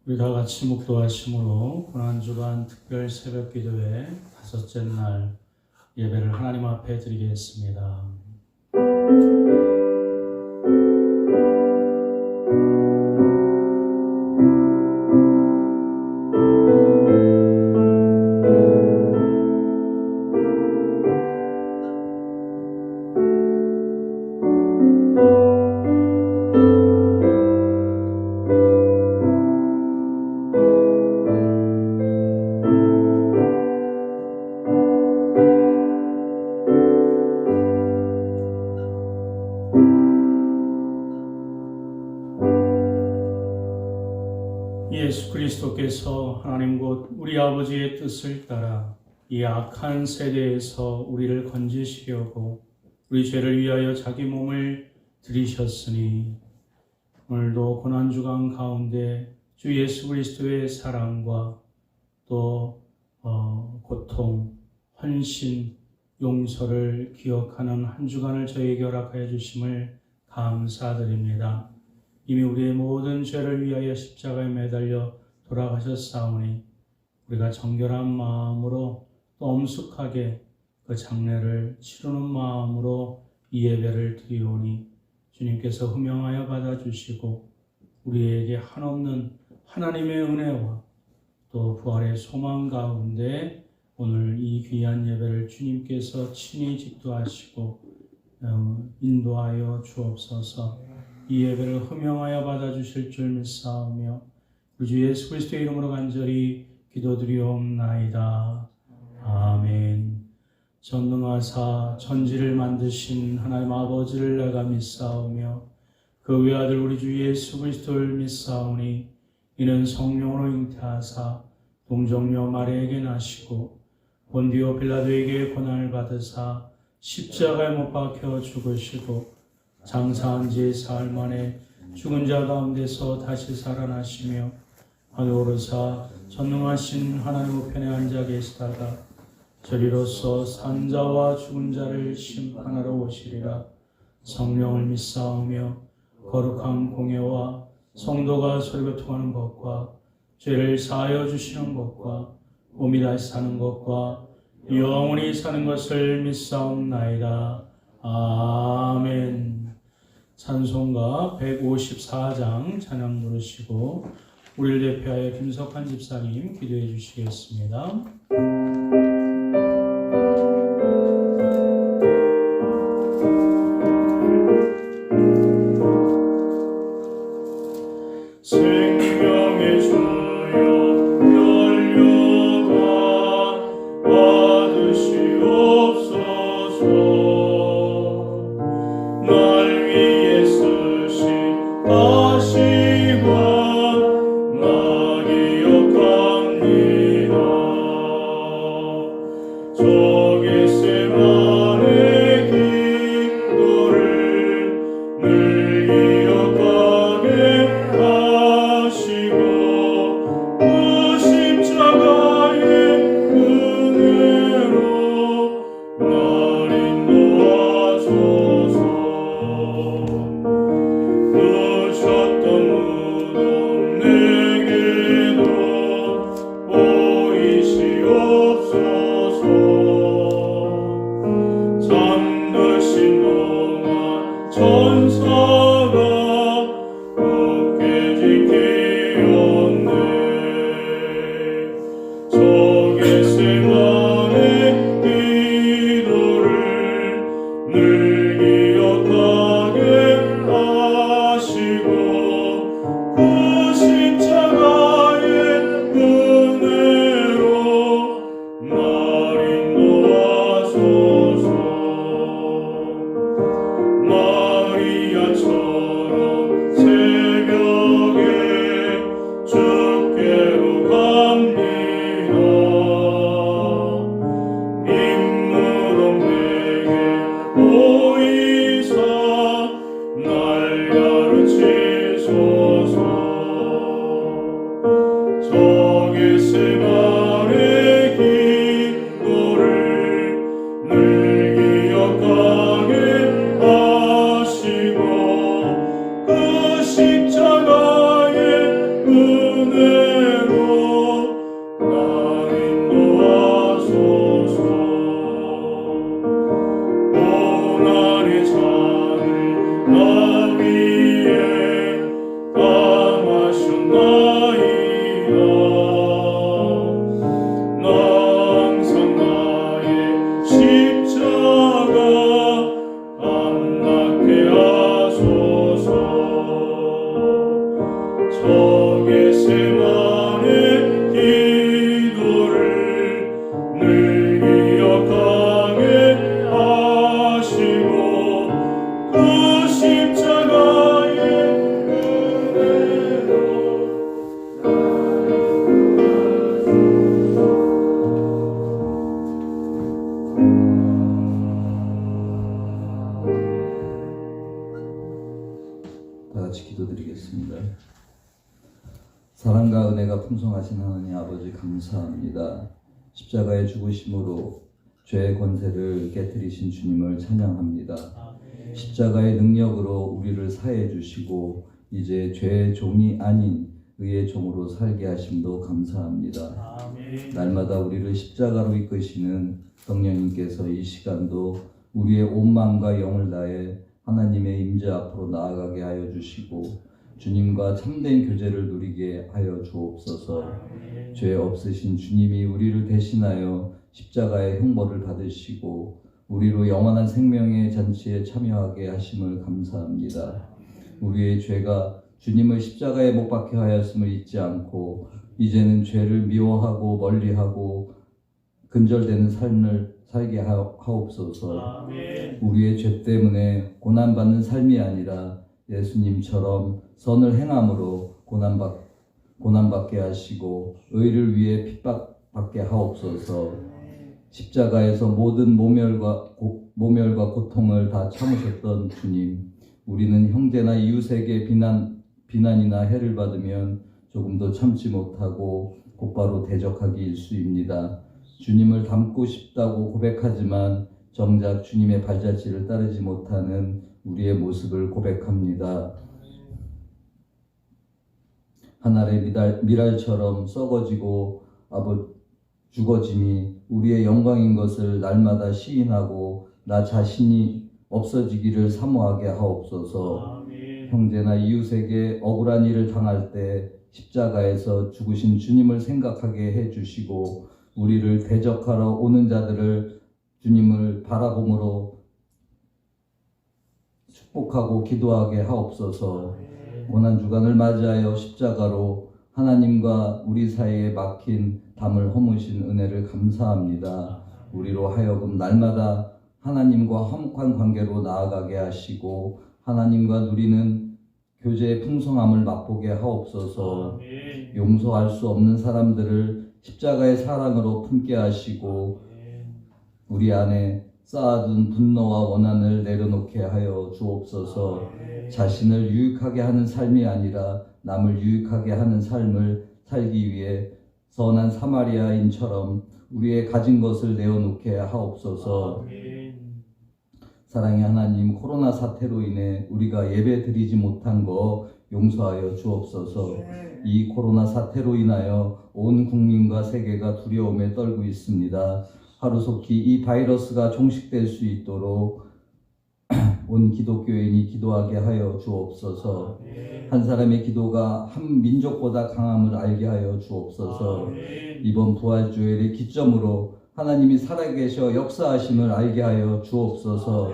우리 다 같이 묵도하심으로 고난주간 특별 새벽 기도회 다섯째 날 예배를 하나님 앞에 드리겠습니다. 예수 그리스도께서 하나님 곧 우리 아버지의 뜻을 따라 이 악한 세대에서 우리를 건지시려고 우리 죄를 위하여 자기 몸을 들이셨으니 오늘도 고난주간 가운데 주 예수 그리스도의 사랑과 또 고통, 헌신, 용서를 기억하는 한 주간을 저에게 허락하여 주심을 감사드립니다. 이미 우리의 모든 죄를 위하여 십자가에 매달려 돌아가셨사오니 우리가 정결한 마음으로 또 엄숙하게 그 장례를 치르는 마음으로 이 예배를 드리오니 주님께서 흠명하여 받아주시고 우리에게 한없는 하나님의 은혜와 또 부활의 소망 가운데 오늘 이 귀한 예배를 주님께서 친히 집도하시고 인도하여 주옵소서. 이 예배를 흠명하여 받아주실 줄 믿사오며 우리 주 예수 그리스도의 이름으로 간절히 기도드리옵나이다. 아멘. 전능하사 천지를 만드신 하나님 아버지를 내가 믿사오며 그 외아들 우리 주 예수 그리스도를 믿사오니 이는 성령으로 잉태하사 동정녀 마리아에게 나시고 본디오 빌라도에게 고난을 받으사 십자가에 못 박혀 죽으시고 장사한 지 사흘 만에 죽은 자 가운데서 다시 살아나시며 하늘 오르사 전능하신 하나님 우편에 앉아 계시다가 저리로서 산 자와 죽은 자를 심판하러 오시리라. 성령을 믿사오며 거룩한 공예와 성도가 서로 교통하는 것과 죄를 사하여 주시는 것과 몸이 다시 사는 것과 영원히 사는 것을 믿사옵나이다. 아멘. 찬송가 154장 찬양 부르시고 우리를 대표하여 김석환 집사님 기도해 주시겠습니다. 생명의 주여 열려가 받으시옵소서. 날 위해 쓰신 가시관 나 기억합니다. 저 겟세마네 기도를 늘 기억하게 하시고 그 십자가의 은혜로 날 인도하소서. 누셨던 무덤 내게도 보이시옵소서. 잠드신 동안 천사가 굳게 지키었네. 저 겟세마네 기도를 늘 기억하게 하시고 그 십자가의 은혜로 날 인도하소서. 마리아처럼 새벽에 주께로 갑니다. 인물은 내게 나 위에 당하셨나이다. 나 항상 나의 십자가 감당케 하소서. 저 겟세마네 기도를 늘 기억하게 하시고 그 십자가의 은혜로 다 같이 기도드리겠습니다. 사랑과 은혜가 풍성하신 하나님 아버지 감사합니다. 십자가의 죽으심으로 죄의 권세를 깨뜨리신 주님을 찬양합니다. 십자가의 능력으로 우리를 사해 주시고 이제 죄의 종이 아닌 의의 종으로 살게 하심도 감사합니다. 날마다 우리를 십자가로 이끄시는 성령님께서 이 시간도 우리의 온 마음과 영을 다해 하나님의 임재 앞으로 나아가게 하여 주시고 주님과 참된 교제를 누리게 하여 주옵소서. 죄 없으신 주님이 우리를 대신하여 십자가의 형벌을 받으시고 우리로 영원한 생명의 잔치에 참여하게 하심을 감사합니다. 우리의 죄가 주님을 십자가에 못 박혀 하였음을 잊지 않고 이제는 죄를 미워하고 멀리하고 근절되는 삶을 살게 하옵소서. 우리의 죄 때문에 고난받는 삶이 아니라 예수님처럼 선을 행함으로 고난받게 하시고 의를 위해 핍박받게 하옵소서. 십자가에서 모든 모멸과 고통을 다 참으셨던 주님, 우리는 형제나 이웃에게 비난이나 해를 받으면 조금도 참지 못하고 곧바로 대적하기 일쑤입니다. 주님을 닮고 싶다고 고백하지만 정작 주님의 발자취를 따르지 못하는 우리의 모습을 고백합니다. 하늘의 미랄처럼 썩어지고 죽어짐이 우리의 영광인 것을 날마다 시인하고 나 자신이 없어지기를 사모하게 하옵소서. 형제나 이웃에게 억울한 일을 당할 때 십자가에서 죽으신 주님을 생각하게 해주시고 우리를 대적하러 오는 자들을 주님을 바라봄으로 축복하고 기도하게 하옵소서. 고난주간을 맞이하여 십자가로 하나님과 우리 사이에 막힌 담을 허무신 은혜를 감사합니다. 우리로 하여금 날마다 하나님과 화목한 관계로 나아가게 하시고 하나님과 누리는 교제의 풍성함을 맛보게 하옵소서. 용서할 수 없는 사람들을 십자가의 사랑으로 품게 하시고 우리 안에 쌓아둔 분노와 원한을 내려놓게 하여 주옵소서. 자신을 유익하게 하는 삶이 아니라 남을 유익하게 하는 삶을 살기 위해 선한 사마리아인처럼 우리의 가진 것을 내어놓게 하옵소서. 사랑의 하나님, 코로나 사태로 인해 우리가 예배 드리지 못한 거 용서하여 주옵소서. 이 코로나 사태로 인하여 온 국민과 세계가 두려움에 떨고 있습니다. 하루속히 이 바이러스가 종식될 수 있도록 온 기독교인이 기도하게 하여 주옵소서. 한 사람의 기도가 한 민족보다 강함을 알게 하여 주옵소서. 이번 부활주일의 기점으로 하나님이 살아계셔 역사하심을 알게 하여 주옵소서.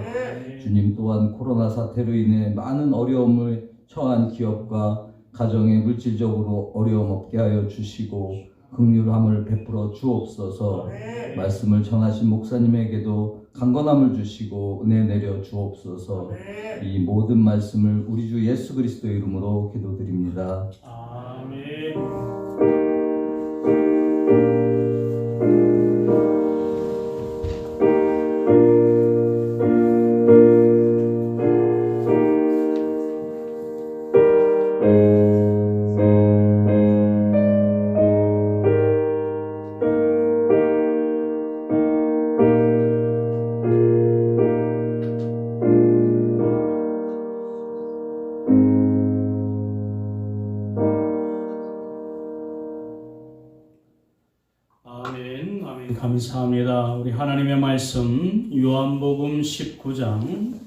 주님 또한 코로나 사태로 인해 많은 어려움을 처한 기업과 가정에 물질적으로 어려움 없게 하여 주시고 긍휼함을 베풀어 주옵소서. 말씀을 전하신 목사님에게도 강건함을 주시고 은혜 내려 주옵소서. 이 모든 말씀을 우리 주 예수 그리스도의 이름으로 기도드립니다. 아멘. 감사합니다. 우리 하나님의 말씀 요한복음 19장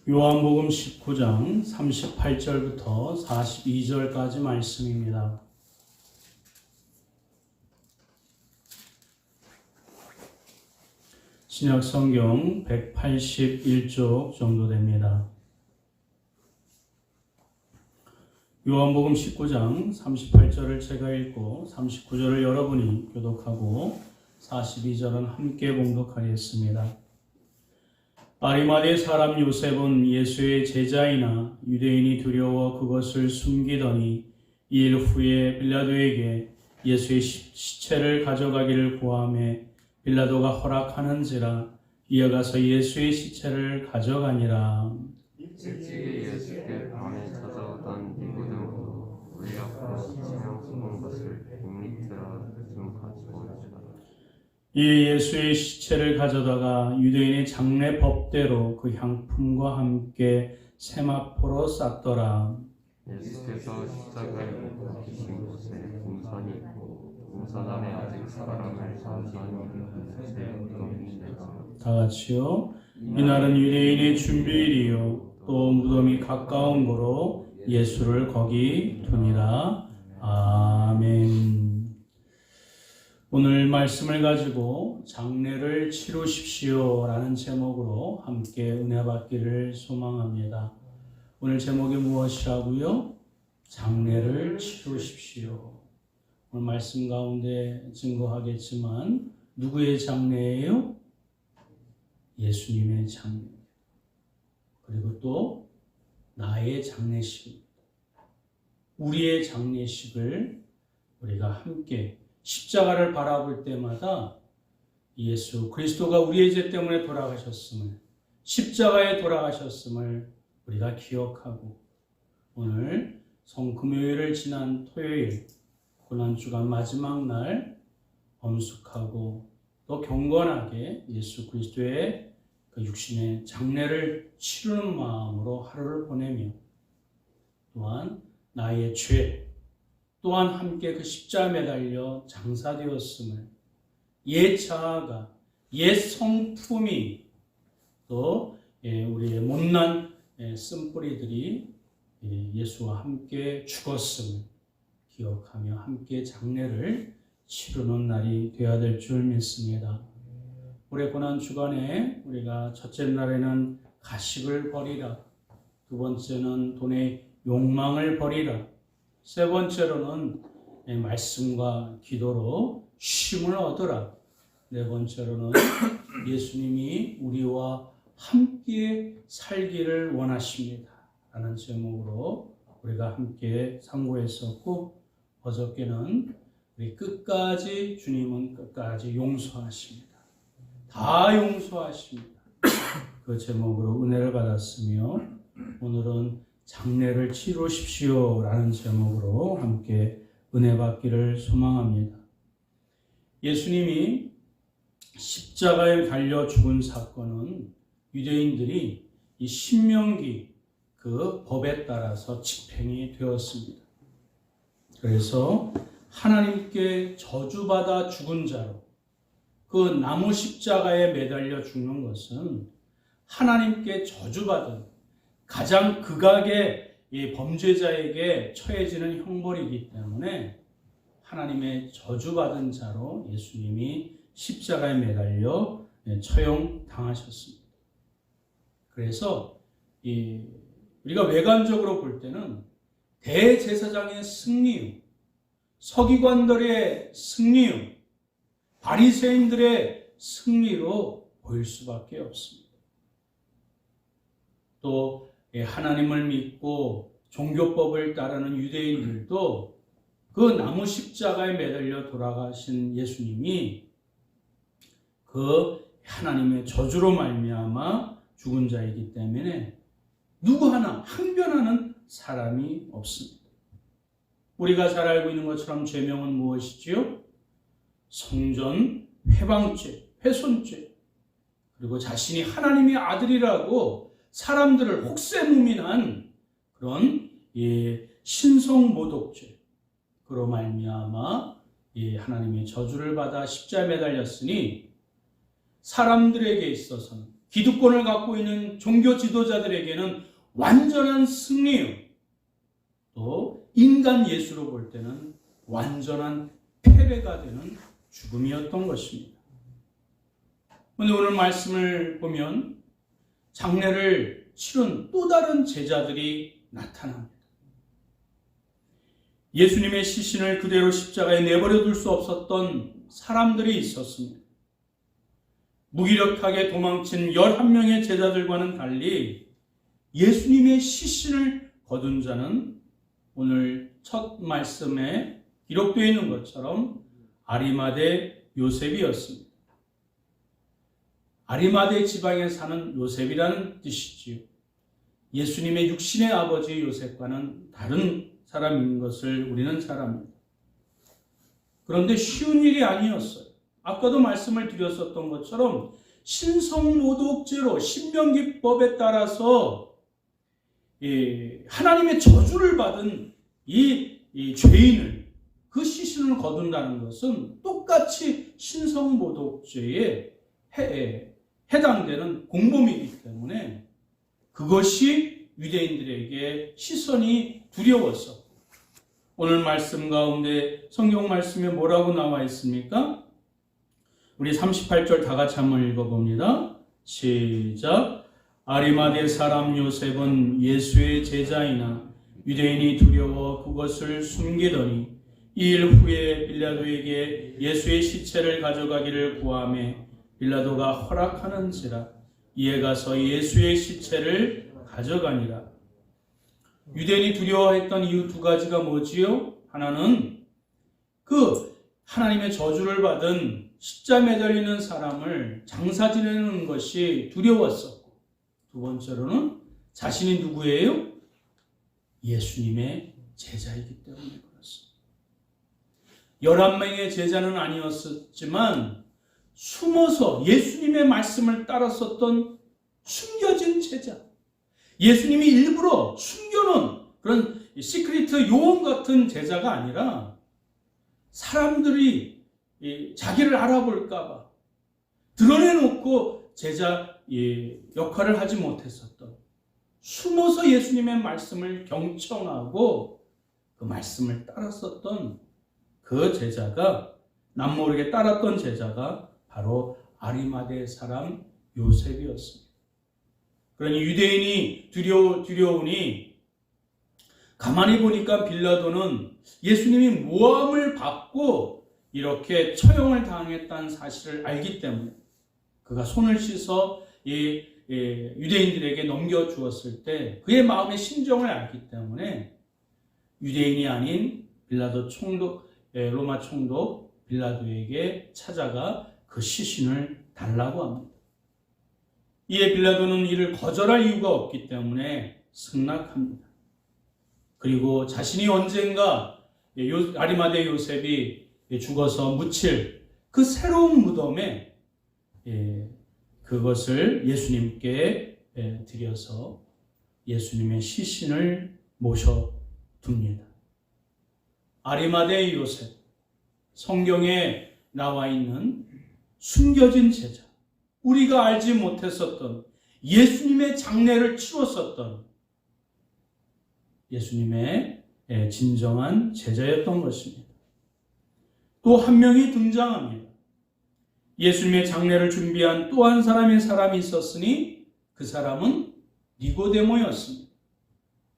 요한복음 19장 38절부터 42절까지 말씀입니다. 신약 성경 181쪽 정도 됩니다. 요한복음 19장 38절을 제가 읽고 39절을 여러분이 교독하고 42절은 함께 봉독하겠습니다. 아리마대 사람 요셉은 예수의 제자이나 유대인이 두려워 그것을 숨기더니 2일 후에 빌라도에게 예수의 시체를 가져가기를 구하매 빌라도가 허락하는지라 이어가서 예수의 시체를 가져가니라. 일찍이 예수께 밤에 찾아오던 니고데모도 우리 앞으로 찬양 쏟은 것을 빅리트라 좀 가지고 오시더라. 이 예수의 시체를 가져다가 유대인의 장례 법대로 그 향품과 함께 세마포로 쌌더라. 예수께서 십자가에 못 박히신 곳에 동산이 있고 동산 안에 아직 사람을 동산이 있는 곳에 무덤이 있는지라. 다 같이요. 이날은 유대인의 준비일이요 또 무덤이 가까운 거로 예수를 거기 두니라. 아멘. 오늘 말씀을 가지고 장례를 치르십시오 라는 제목으로 함께 은혜 받기를 소망합니다. 오늘 제목이 무엇이라고요? 장례를 치르십시오. 오늘 말씀 가운데 증거하겠지만 누구의 장례예요? 예수님의 장례. 그리고 또 나의 장례식입니다. 우리의 장례식을 우리가 함께 십자가를 바라볼 때마다 예수 그리스도가 우리의 죄 때문에 돌아가셨음을, 십자가에 돌아가셨음을 우리가 기억하고 오늘 성금요일을 지난 토요일 고난주간 마지막 날 엄숙하고 또 경건하게 예수 그리스도의 그 육신의 장례를 치르는 마음으로 하루를 보내며 또한 나의 죄 또한 함께 그 십자가에 매달려 장사되었음을 옛 자아가 옛 성품이 또 우리의 못난 쓴뿌리들이 예수와 함께 죽었음을 기억하며 함께 장례를 치르는 날이 되어야 될 줄 믿습니다. 올해 고난주간에 우리가 첫째 날에는 가식을 버리라, 두 번째는 돈의 욕망을 버리라, 세 번째로는 말씀과 기도로 쉼을 얻으라, 네 번째로는 예수님이 우리와 함께 살기를 원하십니다 라는 제목으로 우리가 함께 상고했었고, 어저께는 우리 끝까지 주님은 끝까지 용서하십니다. 다 용서하십니다. 그 제목으로 은혜를 받았으며 오늘은 장례를 치르십시오 라는 제목으로 함께 은혜 받기를 소망합니다. 예수님이 십자가에 달려 죽은 사건은 유대인들이 이 신명기 그 법에 따라서 집행이 되었습니다. 그래서 하나님께 저주받아 죽은 자로 그 나무 십자가에 매달려 죽는 것은 하나님께 저주받은 가장 극악의 이 범죄자에게 처해지는 형벌이기 때문에 하나님의 저주받은 자로 예수님이 십자가에 매달려 처형당하셨습니다. 그래서 우리가 외관적으로 볼 때는 대제사장의 승리요, 서기관들의 승리요, 바리새인들의 승리로 보일 수밖에 없습니다. 또 하나님을 믿고 종교법을 따르는 유대인들도 그 나무 십자가에 매달려 돌아가신 예수님이 그 하나님의 저주로 말미암아 죽은 자이기 때문에 누구 하나 항변하는 사람이 없습니다. 우리가 잘 알고 있는 것처럼 죄명은 무엇이지요? 성전 회방죄, 훼손죄, 그리고 자신이 하나님의 아들이라고 사람들을 혹세무민한 그런 신성모독죄, 그로 말미암아 하나님의 저주를 받아 십자가에 매달렸으니 사람들에게 있어서는, 기득권을 갖고 있는 종교 지도자들에게는 완전한 승리요. 또 인간 예수로 볼 때는 완전한 패배가 되는 죽음이었던 것입니다. 그런데 오늘 말씀을 보면 장례를 치른 또 다른 제자들이 나타납니다. 예수님의 시신을 그대로 십자가에 내버려 둘 수 없었던 사람들이 있었습니다. 무기력하게 도망친 11명의 제자들과는 달리 예수님의 시신을 거둔 자는 오늘 첫 말씀에 기록되어 있는 것처럼 아리마대 요셉이었습니다. 아리마대 지방에 사는 요셉이라는 뜻이지요. 예수님의 육신의 아버지 요셉과는 다른 사람인 것을 우리는 잘 압니다. 그런데 쉬운 일이 아니었어요. 아까도 말씀을 드렸었던 것처럼 신성모독죄로 신명기법에 따라서 하나님의 저주를 받은 이 죄인을 그 시신을 거둔다는 것은 똑같이 신성모독죄에 해당되는 공범이기 때문에 그것이 유대인들에게 시선이 두려웠어. 오늘 말씀 가운데 성경 말씀에 뭐라고 나와 있습니까? 우리 38절 다 같이 한번 읽어봅니다. 시작. 아리마대 사람 요셉은 예수의 제자이나 유대인이 두려워 그것을 숨기더니 이 일 후에 빌라도에게 예수의 시체를 가져가기를 구하매 빌라도가 허락하는지라 이에 가서 예수의 시체를 가져가니라. 유대인이 두려워했던 이유 두 가지가 뭐지요? 하나는 그 하나님의 저주를 받은 십자 매달리는 사람을 장사 지내는 것이 두려웠었고, 두 번째로는 자신이 누구예요? 예수님의 제자이기 때문에 그렇습니다. 11명의 제자는 아니었지만 숨어서 예수님의 말씀을 따랐었던 숨겨진 제자, 예수님이 일부러 숨겨놓은 그런 시크릿 요원 같은 제자가 아니라 사람들이 자기를 알아볼까봐 드러내놓고 제자 역할을 하지 못했었던, 숨어서 예수님의 말씀을 경청하고 그 말씀을 따랐었던 그 제자가, 남모르게 따랐던 제자가 바로 아리마대 사람 요셉이었습니다. 그러니 유대인이 두려우니 가만히 보니까 빌라도는 예수님이 모함을 받고 이렇게 처형을 당했다는 사실을 알기 때문에 그가 손을 씻어 유대인들에게 넘겨주었을 때 그의 마음의 심정을 알기 때문에 유대인이 아닌 빌라도 총독, 로마 총독 빌라도에게 찾아가 그 시신을 달라고 합니다. 이에 빌라도는 이를 거절할 이유가 없기 때문에 승낙합니다. 그리고 자신이 언젠가 아리마대 요셉이 죽어서 묻힐 그 새로운 무덤에 그것을 예수님께 드려서 예수님의 시신을 모셔둡니다. 아리마대 요셉, 성경에 나와 있는 숨겨진 제자, 우리가 알지 못했었던 예수님의 장례를 치렀었던 예수님의 진정한 제자였던 것입니다. 또 한 명이 등장합니다. 예수님의 장례를 준비한 또 한 사람이 있었으니 그 사람은 니고데모였습니다.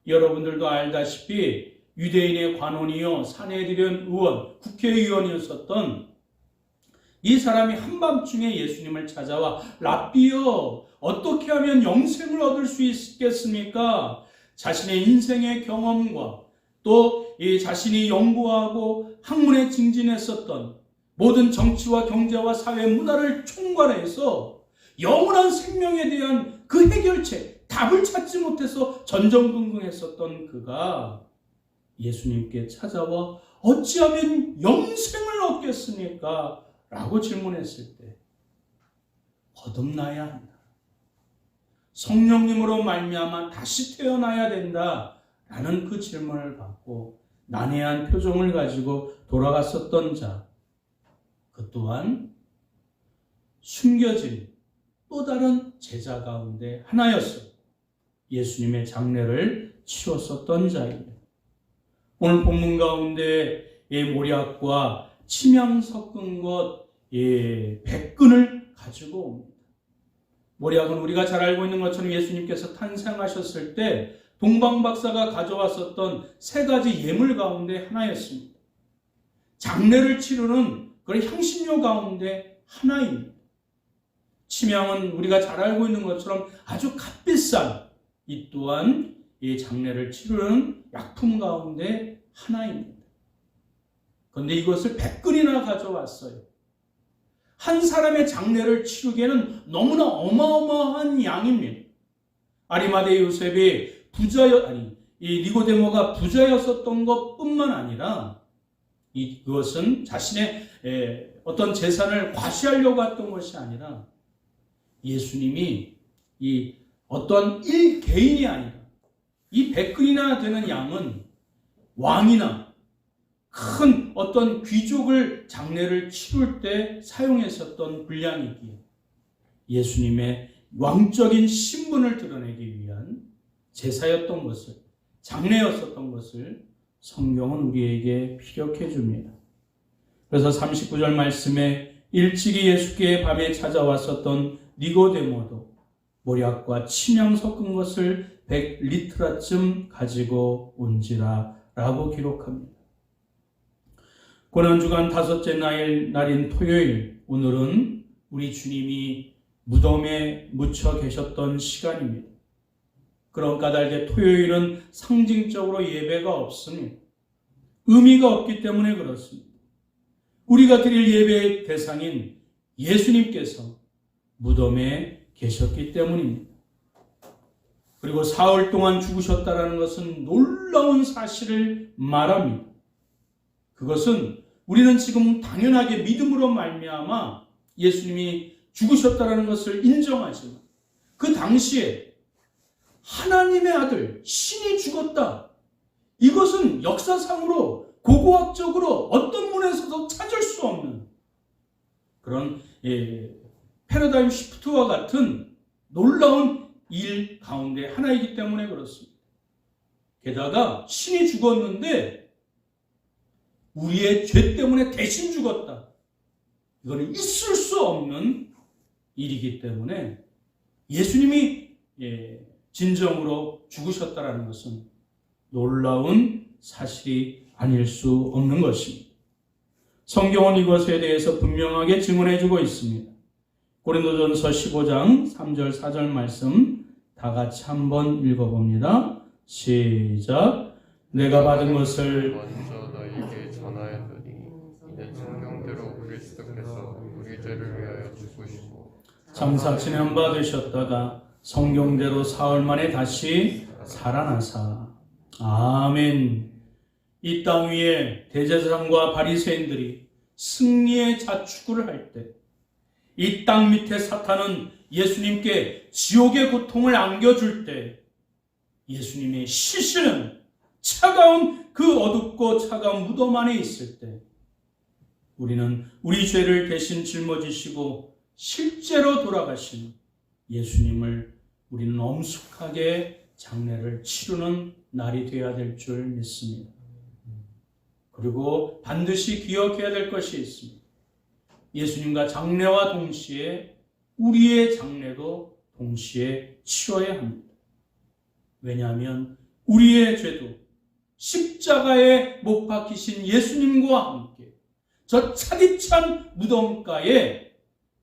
여러분들도 알다시피 유대인의 관원이요 산헤드린 의원, 국회의원이었었던 이 사람이 한밤중에 예수님을 찾아와 랍비여, 어떻게 하면 영생을 얻을 수 있겠습니까? 자신의 인생의 경험과 또 자신이 연구하고 학문에 증진했었던 모든 정치와 경제와 사회 문화를 총괄해서 영원한 생명에 대한 그 해결책, 답을 찾지 못해서 전전긍긍했었던 그가 예수님께 찾아와 어찌하면 영생을 얻겠습니까? 라고 질문했을 때 거듭나야 한다, 성령님으로 말미암아 다시 태어나야 된다 라는 그 질문을 받고 난해한 표정을 가지고 돌아갔었던 자, 그 또한 숨겨진 또 다른 제자 가운데 하나였어요. 예수님의 장례를 치렀었던 자입니다. 오늘 본문 가운데 모략과 침향 섞은 것 백근을 가지고 옵니다. 모략은 우리가 잘 알고 있는 것처럼 예수님께서 탄생하셨을 때 동방박사가 가져왔었던 3가지 예물 가운데 하나였습니다. 장례를 치르는 그런 향신료 가운데 하나입니다. 침향은 우리가 잘 알고 있는 것처럼 아주 값비싼 이 또한 이 장례를 치르는 약품 가운데 하나입니다. 그런데 이것을 100근이나 가져왔어요. 한 사람의 장례를 치르기에는 너무나 어마어마한 양입니다. 아리마대 요셉이 이 니고데모가 부자였었던 것뿐만 아니라 그것은 자신의 어떤 재산을 과시하려고 했던 것이 아니라 예수님이 이 어떤 개인이 아니라 이 100근이나 되는 양은 왕이나 큰 어떤 귀족을 장례를 치룰 때 사용했었던 분량이기에 예수님의 왕적인 신분을 드러내기 위한 제사였던 것을, 장례였었던 것을 성경은 우리에게 피력해 줍니다. 그래서 39절 말씀에 일찍이 예수께 밤에 찾아왔었던 니고데모도 모략과 침향 섞은 것을 100리트라쯤 가지고 온지라 라고 기록합니다. 고난주간 5째 날인 토요일, 오늘은 우리 주님이 무덤에 묻혀 계셨던 시간입니다. 그런 까닭에 토요일은 상징적으로 예배가 없습니다. 의미가 없기 때문에 그렇습니다. 우리가 드릴 예배의 대상인 예수님께서 무덤에 계셨기 때문입니다. 그리고 사흘 동안 죽으셨다는 것은 놀라운 사실을 말합니다. 그것은 우리는 지금 당연하게 믿음으로 말미암아 예수님이 죽으셨다는 것을 인정하지만 그 당시에 하나님의 아들 신이 죽었다. 이것은 역사상으로 고고학적으로 어떤 문에서도 찾을 수 없는 그런 패러다임 시프트와 같은 놀라운 일 가운데 하나이기 때문에 그렇습니다. 게다가 신이 죽었는데 우리의 죄 때문에 대신 죽었다. 이거는 있을 수 없는 일이기 때문에 예수님이 진정으로 죽으셨다는 것은 놀라운 사실이 아닐 수 없는 것입니다. 성경은 이것에 대해서 분명하게 증언해주고 있습니다. 고린도전서 15장 3절 4절 말씀 다 같이 한번 읽어봅니다. 시작. 내가 받은 것을 먼저 너희에게 전하였으니 이는 성경대로 그리스도께서 우리 죄를 위하여 죽으시고 장사 지낸 바 되셨다가 성경대로 사흘 만에 다시 살아나사. 아멘. 이 땅 위에 대제사장과 바리새인들이 승리의 자축을 할 때 이 땅 밑에 사탄은 예수님께 지옥의 고통을 안겨줄 때 예수님의 시신은 차가운 그 어둡고 차가운 무덤 안에 있을 때 우리는 우리 죄를 대신 짊어지시고 실제로 돌아가신 예수님을 우리는 엄숙하게 장례를 치르는 날이 되어야 될 줄 믿습니다. 그리고 반드시 기억해야 될 것이 있습니다. 예수님과 장례와 동시에 우리의 장례도 동시에 치러야 합니다. 왜냐하면 우리의 죄도 십자가에 못 박히신 예수님과 함께 저 차디찬 무덤가에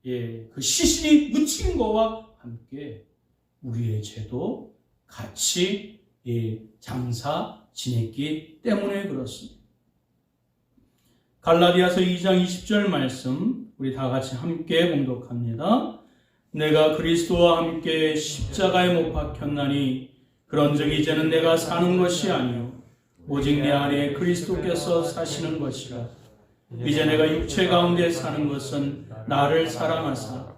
그 시신이 묻힌 것과 함께 우리의 죄도 같이 장사 지냈기 때문에 그렇습니다. 갈라디아서 2장 20절 말씀 우리 다 같이 함께 봉독합니다. 내가 그리스도와 함께 십자가에 못 박혔나니 그런즉 이제는 내가 사는 것이 아니요 오직 내 안에 그리스도께서 사시는 것이라. 이제 내가 육체 가운데 사는 것은 나를 사랑하사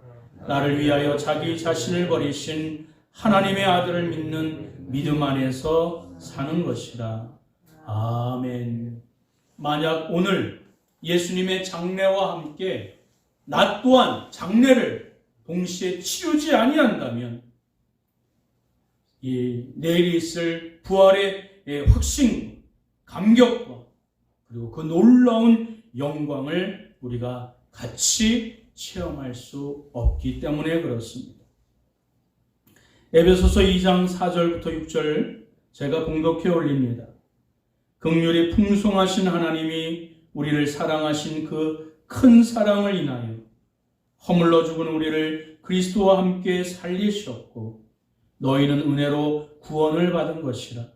나를 위하여 자기 자신을 버리신 하나님의 아들을 믿는 믿음 안에서 사는 것이라. 아멘. 만약 오늘 예수님의 장례와 함께 나 또한 장례를 동시에 치우지 아니한다면 내일 있을 부활의 확신, 감격과 그리고 그 놀라운 영광을 우리가 같이 체험할 수 없기 때문에 그렇습니다. 에베소서 2장 4절부터 6절 제가 봉독해 올립니다. 긍휼이 풍성하신 하나님이 우리를 사랑하신 그 큰 사랑을 인하여 허물러 죽은 우리를 그리스도와 함께 살리셨고 너희는 은혜로 구원을 받은 것이라.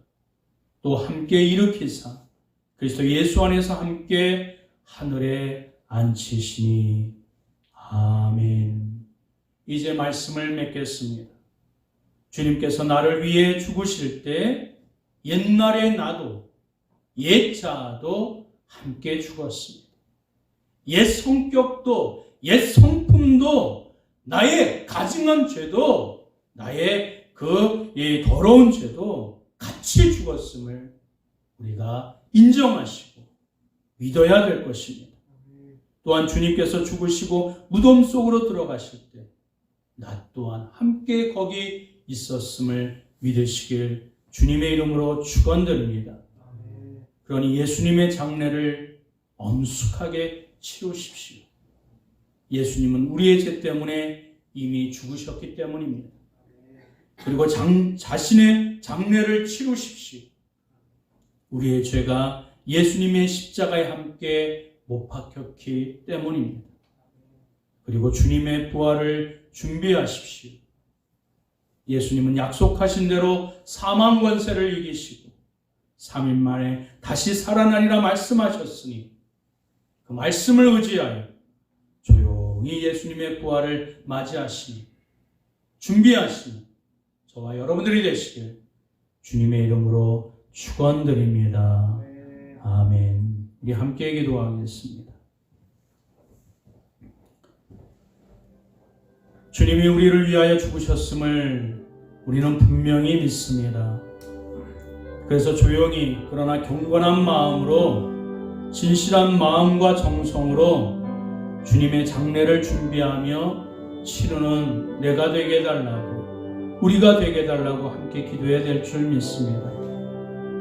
또 함께 일으키사 그리스도 예수 안에서 함께 하늘에 앉히시니. 아멘. 이제 말씀을 맺겠습니다. 주님께서 나를 위해 죽으실 때 옛날에 나도 옛 자아도 함께 죽었습니다. 옛 성격도 옛 성품도 나의 가증한 죄도 나의 그 더러운 죄도 같이 죽었음을 우리가 인정하시고 믿어야 될 것입니다. 또한 주님께서 죽으시고 무덤 속으로 들어가실 때 나 또한 함께 거기 있었음을 믿으시길 주님의 이름으로 축원드립니다. 그러니 예수님의 장례를 엄숙하게 치르십시오. 예수님은 우리의 죄 때문에 이미 죽으셨기 때문입니다. 그리고 자신의 장례를 치르십시오. 우리의 죄가 예수님의 십자가에 함께 못 박혔기 때문입니다. 그리고 주님의 부활을 준비하십시오. 예수님은 약속하신 대로 사망 권세를 이기시고 3일 만에 다시 살아나리라 말씀하셨으니 그 말씀을 의지하여 조용히 예수님의 부활을 맞이하시니 준비하시니 저와 여러분들이 되시길 주님의 이름으로 축원드립니다. 아멘. 우리 함께 기도하겠습니다. 주님이 우리를 위하여 죽으셨음을 우리는 분명히 믿습니다. 그래서 조용히 그러나 경건한 마음으로 진실한 마음과 정성으로 주님의 장례를 준비하며 치르는 내가 되게 해달라고 우리가 되게 해달라고 함께 기도해야 될 줄 믿습니다.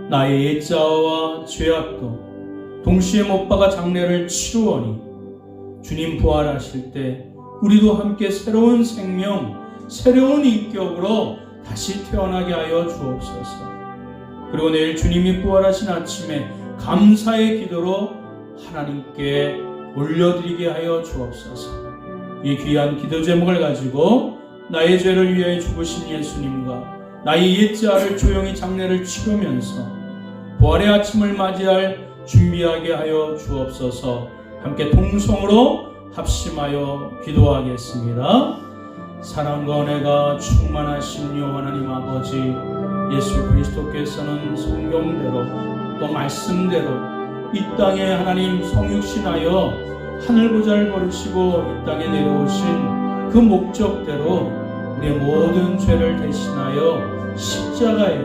나의 옛자아와 죄악도 동시에 못 박아 장례를 치루오니 주님 부활하실 때 우리도 함께 새로운 생명, 새로운 인격으로 다시 태어나게 하여 주옵소서. 그리고 내일 주님이 부활하신 아침에 감사의 기도로 하나님께 올려드리게 하여 주옵소서. 이 귀한 기도 제목을 가지고 나의 죄를 위하여 죽으신 예수님과 나의 옛자아를 조용히 장례를 치르면서 부활의 아침을 맞이할 준비하게 하여 주옵소서. 함께 동성으로 합심하여 기도하겠습니다. 사랑과 은혜가 충만하신 여호와 하나님 아버지, 예수 그리스도께서는 성경대로 또 말씀대로 이 땅에 하나님 성육신하여 하늘보좌를 버리시고 이 땅에 내려오신 그 목적대로 우리의 모든 죄를 대신하여 십자가에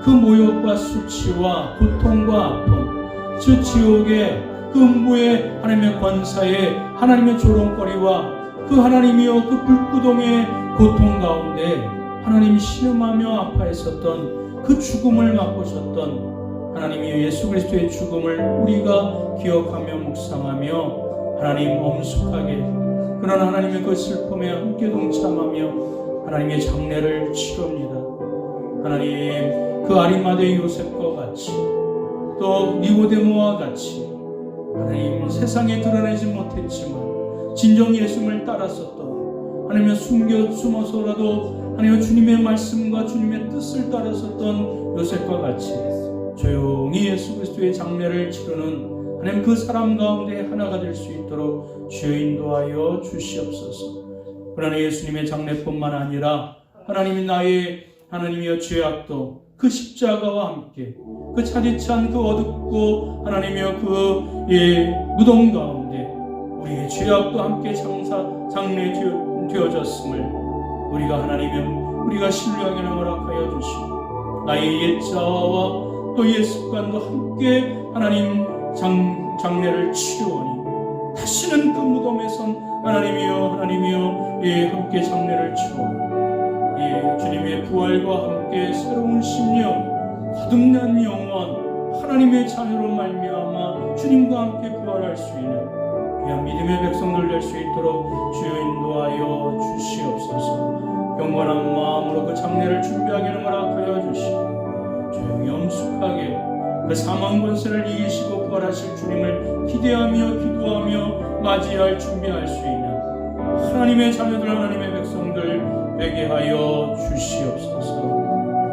그 모욕과 수치와 고통과 아픔, 저 지옥의 그 음부의 하나님의 권사에 하나님의 조롱거리와 그 하나님이여 그 불구동의 고통 가운데 하나님 신음하며 아파했었던 그 죽음을 맛보셨던 하나님이여 예수 그리스도의 죽음을 우리가 기억하며 묵상하며 하나님 엄숙하게 그런 하나님의 그 슬픔에 함께 동참하며 하나님의 장례를 치릅니다. 하나님 그 아리마대 요셉과 같이 또 니고데모와 같이 하나님 세상에 드러내지 못했지만 진정 예수님을 따랐었던 하나님의 숨어서라도 하나님의 주님의 말씀과 주님의 뜻을 따랐었던 요셉과 같이 조용히 예수 그리스도의 장례를 치르는 하나님 그 사람 가운데 하나가 될 수 있도록 주여 인도하여 주시옵소서. 그러나 예수님의 장례뿐만 아니라 하나님이 나의 하나님이여 죄악도 그 십자가와 함께 그 차디찬 그 어둡고 하나님이여 그 무덤 가운데 우리의 죄악도 함께 장례되어졌음을 우리가 하나님이여 우리가 신뢰하기를 허락하여 주시고 나의 옛자아와 또 옛 습관도 함께 하나님 장례를 치르오니 다시는 그 무덤에선 하나님이여 함께 장례를 치러 주님의 부활과 함께 새로운 심령 거듭난 영혼 하나님의 자녀로 말미암아 주님과 함께 부활할 수 있는 귀한 믿음의 백성들 될 수 있도록 주여 인도하여 주시옵소서. 경건한 마음으로 그 장례를 준비하기를 허락하여 주시고 조용히 엄숙하게 그 사망 권세를 이기시고 부활하실 주님을 기대하며 기도하며 맞이할 준비할 수 있는 하나님의 자녀들 하나님의 백성들 되게 하여 주시옵소서.